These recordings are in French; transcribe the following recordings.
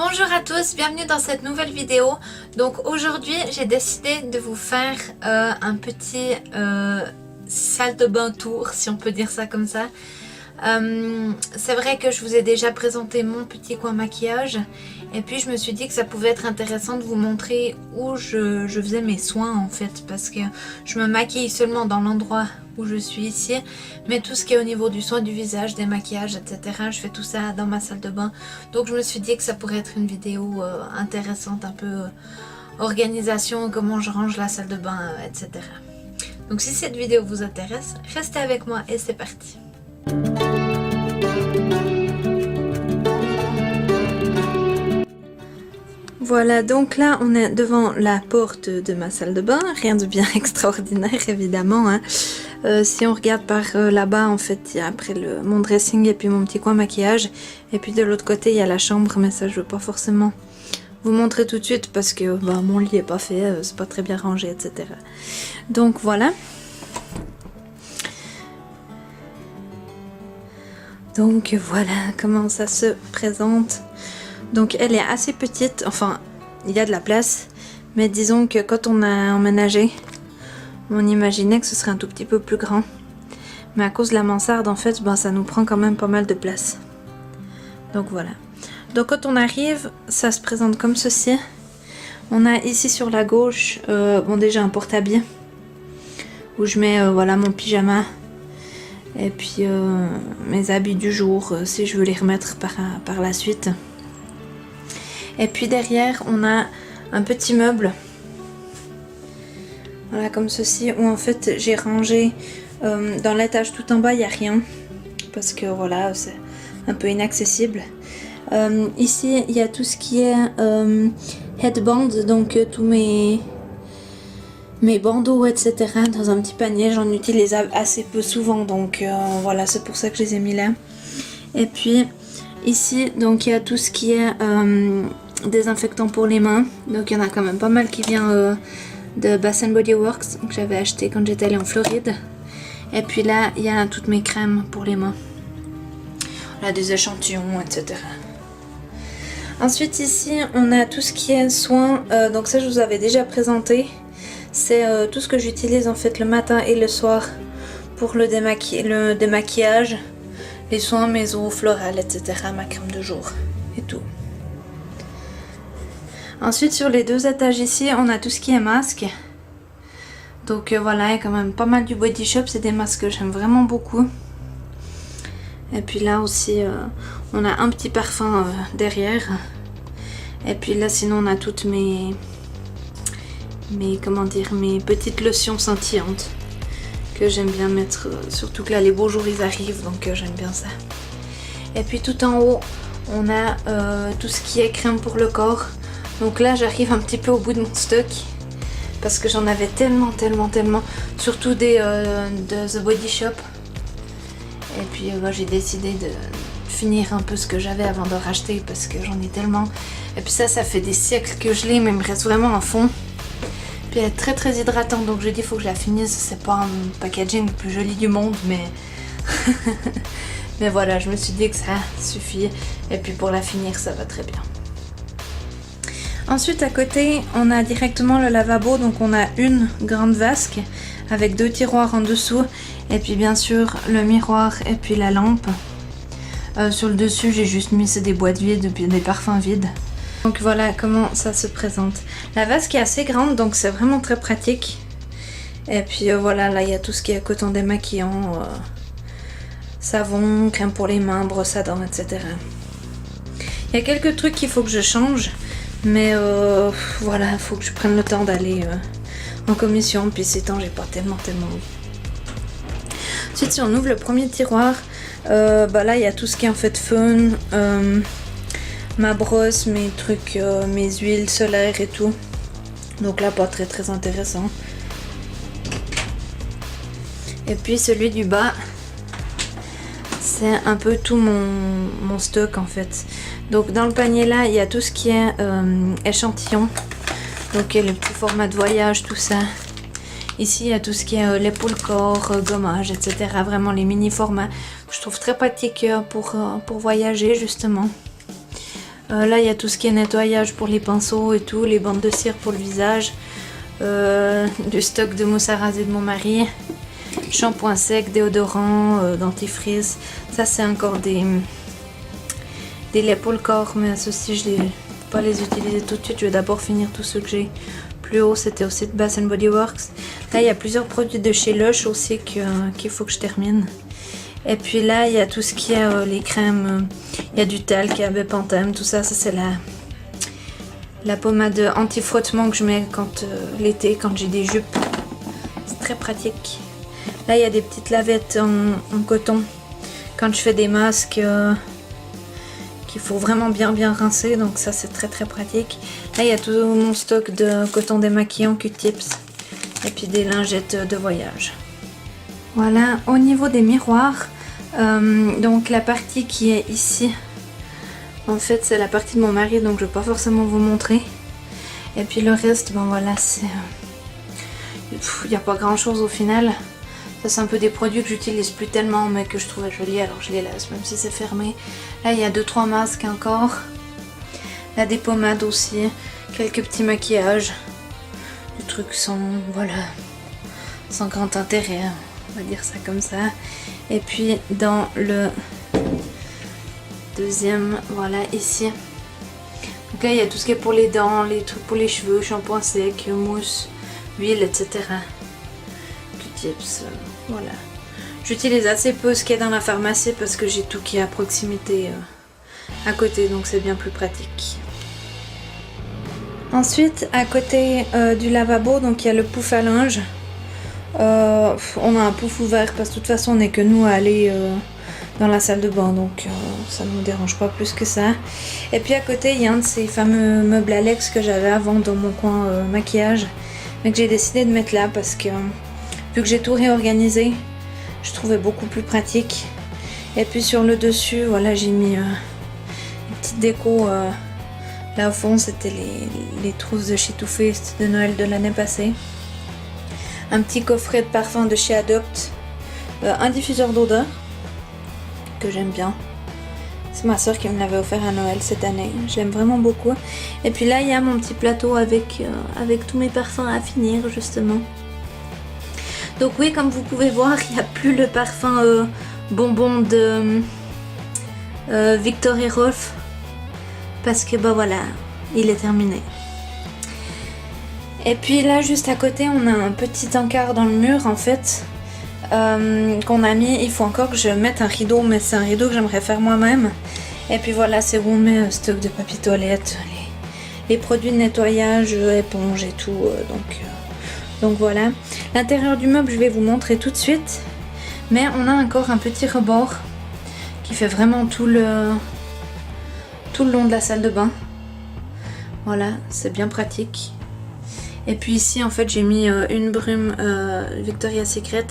Bonjour à tous, bienvenue dans cette nouvelle vidéo. Donc aujourd'hui j'ai décidé de vous faire un petit salle de bain tour, si on peut dire ça comme ça. C'est vrai que je vous ai déjà présenté mon petit coin maquillage et puis je me suis dit que ça pouvait être intéressant de vous montrer où je faisais mes soins en fait, parce que je me maquille seulement dans l'endroit où je suis ici, mais tout ce qui est au niveau du soin du visage, des maquillages, etc. je fais tout ça dans ma salle de bain. Donc je me suis dit que ça pourrait être une vidéo intéressante, un peu organisation, comment je range la salle de bain, etc. Donc si cette vidéo vous intéresse, restez avec moi et c'est parti. Voilà, donc là on est devant la porte de ma salle de bain, rien de bien extraordinaire évidemment, hein. Si on regarde par là-bas, en fait il y a après mon dressing et puis mon petit coin maquillage, et puis de l'autre côté il y a la chambre, mais ça je veux pas forcément vous montrer tout de suite parce que mon lit est pas fait, c'est pas très bien rangé, etc. Donc voilà. Donc voilà comment ça se présente. Donc elle est assez petite, enfin il y a de la place, mais disons que quand on a emménagé, on imaginait que ce serait un tout petit peu plus grand. Mais à cause de la mansarde en fait, ça nous prend quand même pas mal de place. Donc voilà. Donc quand on arrive, ça se présente comme ceci. On a ici sur la gauche, déjà un porte-habits où je mets voilà mon pyjama. Et puis mes habits du jour, si je veux les remettre par la suite. Et puis derrière, on a un petit meuble. Voilà, comme ceci, où en fait j'ai rangé dans l'étage tout en bas, il n'y a rien. Parce que voilà, c'est un peu inaccessible. Ici, il y a tout ce qui est headband, donc tous mes bandeaux, etc. dans un petit panier. J'en utilise assez peu souvent, donc voilà, c'est pour ça que je les ai mis là. Et puis ici, donc il y a tout ce qui est désinfectant pour les mains. Donc il y en a quand même pas mal qui vient de Bath & Body Works, que j'avais acheté quand j'étais allée en Floride. Et puis là, il y a toutes mes crèmes pour les mains. Là, des échantillons, etc. Ensuite ici, on a tout ce qui est soins. Donc ça, je vous avais déjà présenté. C'est tout ce que j'utilise en fait le matin et le soir pour le démaquillage, les soins maison, florales, etc. Ma crème de jour et tout. Ensuite sur les deux étages ici, on a tout ce qui est masque. Donc voilà, il y a quand même pas mal du Body Shop, c'est des masques que j'aime vraiment beaucoup. Et puis là aussi, on a un petit parfum derrière. Et puis là sinon on a toutes mes petites lotions scintillantes que j'aime bien mettre, surtout que là les beaux jours ils arrivent, donc j'aime bien ça. Et puis tout en haut on a tout ce qui est crème pour le corps. Donc là j'arrive un petit peu au bout de mon stock parce que j'en avais tellement, surtout de The Body Shop. Et puis j'ai décidé de finir un peu ce que j'avais avant de racheter parce que j'en ai tellement. Et puis ça fait des siècles que je l'ai, mais il me reste vraiment un fond. Puis elle est très hydratante, donc je dis faut que je la finisse. C'est pas un packaging le plus joli du monde, mais mais voilà, je me suis dit que ça suffit. Et puis pour la finir, ça va très bien. Ensuite à côté, on a directement le lavabo, donc on a une grande vasque avec deux tiroirs en dessous. Et puis bien sûr le miroir et puis la lampe. Sur le dessus, j'ai juste mis des boîtes vides, des parfums vides. Donc voilà comment ça se présente. La vasque est assez grande, donc c'est vraiment très pratique. Et puis voilà, là il y a tout ce qui est coton démaquillant, savon, crème pour les mains, brosse à dents, etc. Il y a quelques trucs qu'il faut que je change, mais voilà, il faut que je prenne le temps d'aller en commission. Puis ces temps, j'ai pas tellement envie. Ensuite, si on ouvre le premier tiroir, là il y a tout ce qui est en fait fun. Ma brosse, mes trucs, mes huiles solaires et tout. Donc là pas très intéressant. Et puis celui du bas, c'est un peu tout mon stock en fait. Donc dans le panier là, il y a tout ce qui est échantillon. Donc le petit format de voyage, tout ça. Ici il y a tout ce qui est l'épaule corps, gommage, etc. Vraiment les mini formats. Je trouve très pratique pour voyager justement. Là, il y a tout ce qui est nettoyage pour les pinceaux et tout, les bandes de cire pour le visage, du stock de mousse à raser de mon mari, shampoing sec, déodorant, dentifrice. Ça, c'est encore des laits pour le corps, mais ceux-ci, je ne vais pas les utiliser tout de suite. Je vais d'abord finir tous ceux que j'ai. Plus haut, c'était aussi de Bath Body Works. Là, il y a plusieurs produits de chez Lush aussi qu'il faut que je termine. Et puis là, il y a tout ce qui est les crèmes. Il y a du talc, il y a Bepanthen, tout ça. Ça, c'est la pommade anti-frottement que je mets l'été, quand j'ai des jupes. C'est très pratique. Là, il y a des petites lavettes en coton. Quand je fais des masques qu'il faut vraiment bien rincer. Donc ça, c'est très pratique. Là, il y a tout mon stock de coton démaquillant, Q-tips. Et puis des lingettes de voyage. Voilà, au niveau des miroirs, donc la partie qui est ici, en fait c'est la partie de mon mari, donc je ne vais pas forcément vous montrer. Et puis le reste, ben voilà, c'est... il n'y a pas grand chose au final. Ça, c'est un peu des produits que j'utilise plus tellement, mais que je trouvais jolis, alors je les laisse, même si c'est fermé. Là, il y a 2-3 masques encore. Là, des pommades aussi, quelques petits maquillages. Des trucs sans, voilà, sans grand intérêt, on va dire ça comme ça. Et puis dans le deuxième, voilà, ici. Donc là, il y a tout ce qui est pour les dents, les trucs pour les cheveux, shampoing sec, mousse, huile, etc. Q-tips, voilà. J'utilise assez peu ce qu'il y a dans la pharmacie parce que j'ai tout qui est à proximité à côté, donc c'est bien plus pratique. Ensuite, à côté du lavabo, donc il y a le pouf à linge. On a un pouf ouvert parce que de toute façon on n'est que nous à aller dans la salle de bain, donc ça ne nous dérange pas plus que ça. Et puis à côté il y a un de ces fameux meubles Alex que j'avais avant dans mon coin maquillage, mais que j'ai décidé de mettre là parce que vu que j'ai tout réorganisé, je trouvais beaucoup plus pratique. Et puis sur le dessus, voilà, j'ai mis une petite déco. Là au fond c'était les trousses de chez Too Faced de Noël de l'année passée. Un petit coffret de parfum de chez Adopt, un diffuseur d'odeur que j'aime bien. C'est ma soeur qui me l'avait offert à Noël cette année, j'aime vraiment beaucoup. Et puis là il y a mon petit plateau avec tous mes parfums à finir justement. Donc oui, comme vous pouvez voir, il n'y a plus le parfum bonbon de Viktor et Rolf parce que bah voilà, il est terminé. Et puis là juste à côté on a un petit encart dans le mur en fait qu'on a mis. Il faut encore que je mette un rideau, mais c'est un rideau que j'aimerais faire moi-même. Et puis voilà, c'est où on met stock de papier toilette, les produits de nettoyage, éponges et tout. Donc voilà. L'intérieur du meuble je vais vous montrer tout de suite. Mais on a encore un petit rebord qui fait vraiment tout le long de la salle de bain. Voilà, c'est bien pratique. Et puis ici en fait j'ai mis une brume Victoria's Secret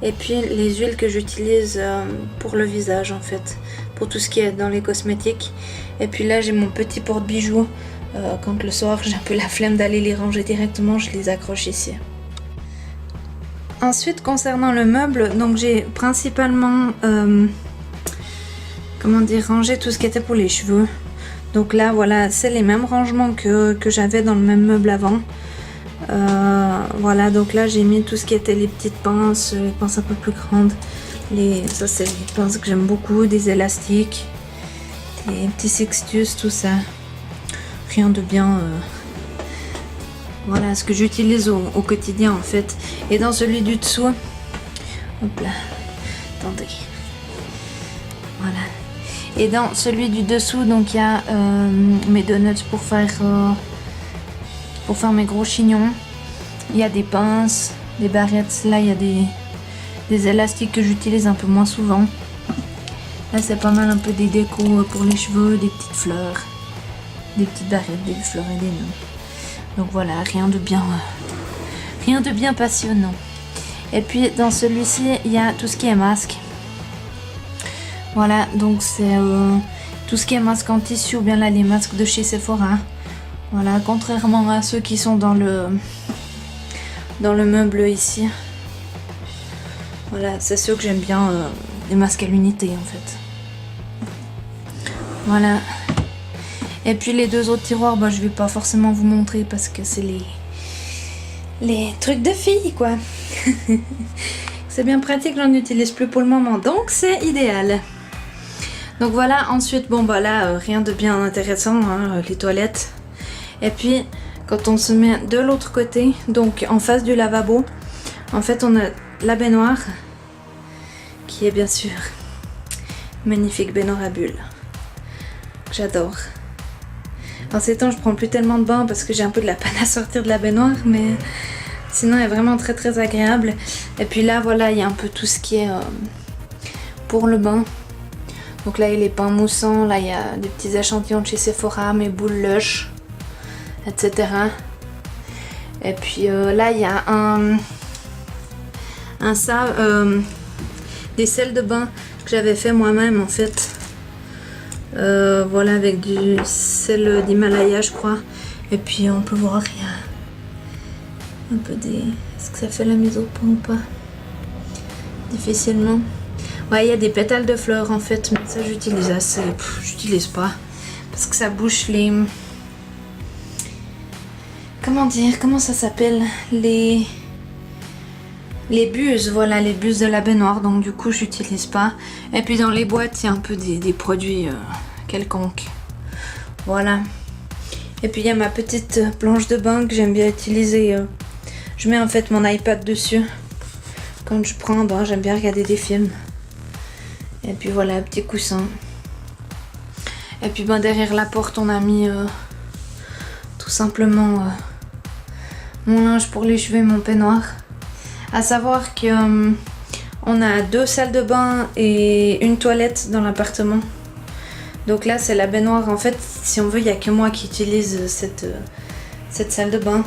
et puis les huiles que j'utilise pour le visage en fait, pour tout ce qui est dans les cosmétiques. Et puis là j'ai mon petit porte-bijoux, quand le soir j'ai un peu la flemme d'aller les ranger directement, je les accroche ici. Ensuite concernant le meuble, donc j'ai principalement rangé tout ce qui était pour les cheveux. Donc là voilà, c'est les mêmes rangements que j'avais dans le même meuble avant. Voilà, donc là j'ai mis tout ce qui était les petites pinces, les pinces un peu plus grandes. Ça c'est les pinces que j'aime beaucoup, des élastiques, des petits sextus, tout ça. Rien de bien... Voilà ce que j'utilise au quotidien en fait. Et dans celui du dessous, hop là, attendez. Voilà. Et dans celui du dessous, donc il y a mes donuts pour faire mes gros chignons. Il y a des pinces, des barrettes. Là il y a des élastiques que j'utilise un peu moins souvent. Là c'est pas mal un peu des décos pour les cheveux, des petites fleurs, des petites barrettes, des fleurs et des nœuds. Donc voilà, rien de bien passionnant. Et puis dans celui-ci il y a tout ce qui est masque. Voilà, donc c'est tout ce qui est masque en tissu ou bien là les masques de chez Sephora. Voilà, contrairement à ceux qui sont dans le meuble ici. Voilà, c'est ceux que j'aime bien, les masques à l'unité en fait. Voilà. Et puis les deux autres tiroirs, bah, je vais pas forcément vous montrer parce que c'est les trucs de filles quoi. C'est bien pratique, j'en utilise plus pour le moment, donc c'est idéal. Donc voilà, ensuite, bon bah là, rien de bien intéressant, hein, les toilettes. Et puis, quand on se met de l'autre côté, donc en face du lavabo, en fait on a la baignoire, qui est bien sûr magnifique baignoire à bulles. J'adore. En ces temps, je prends plus tellement de bains parce que j'ai un peu de la peine à sortir de la baignoire, mais sinon elle est vraiment très très agréable. Et puis là, voilà, il y a un peu tout ce qui est pour le bain. Donc là, il y a les pains moussants, là il y a des petits échantillons de chez Sephora, mes boules Lush, etc. Et puis là, il y a des sels de bain que j'avais fait moi-même en fait. Voilà, avec du sel d'Himalaya, je crois. Et puis on peut voir, il y a un peu des... Est-ce que ça fait la mise au point ou pas? Difficilement. Ouais, il y a des pétales de fleurs en fait, mais ça j'utilise assez. J'utilise pas. Parce que ça bouche les... Comment dire? Comment ça s'appelle? Les buses, voilà, les buses de la baignoire. Donc du coup, j'utilise pas. Et puis dans les boîtes, il y a un peu des produits quelconques. Voilà. Et puis il y a ma petite planche de bain que j'aime bien utiliser. Je mets en fait mon iPad dessus. Quand je prends un bain, j'aime bien regarder des films. Et puis voilà, petit coussin. Et puis ben, derrière la porte, on a mis tout simplement mon linge pour les cheveux et mon peignoir. À savoir que on a 2 salles de bain et une toilette dans l'appartement. Donc là, c'est la baignoire. En fait, si on veut, il n'y a que moi qui utilise cette salle de bain.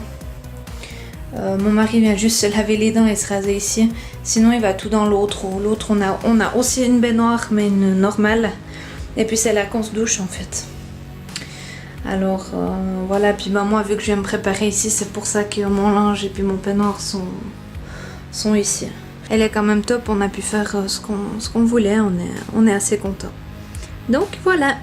Mon mari vient juste se laver les dents et se raser ici. Sinon, il va tout dans l'autre. L'autre, on a aussi une baignoire, mais une normale. Et puis, c'est là qu'on se douche, en fait. Alors, voilà. Puis, ben, moi, vu que je viens me préparer ici, c'est pour ça que mon linge et puis mon peignoir sont ici. Elle est quand même top. On a pu faire ce qu'on voulait. On est assez content. Donc, voilà.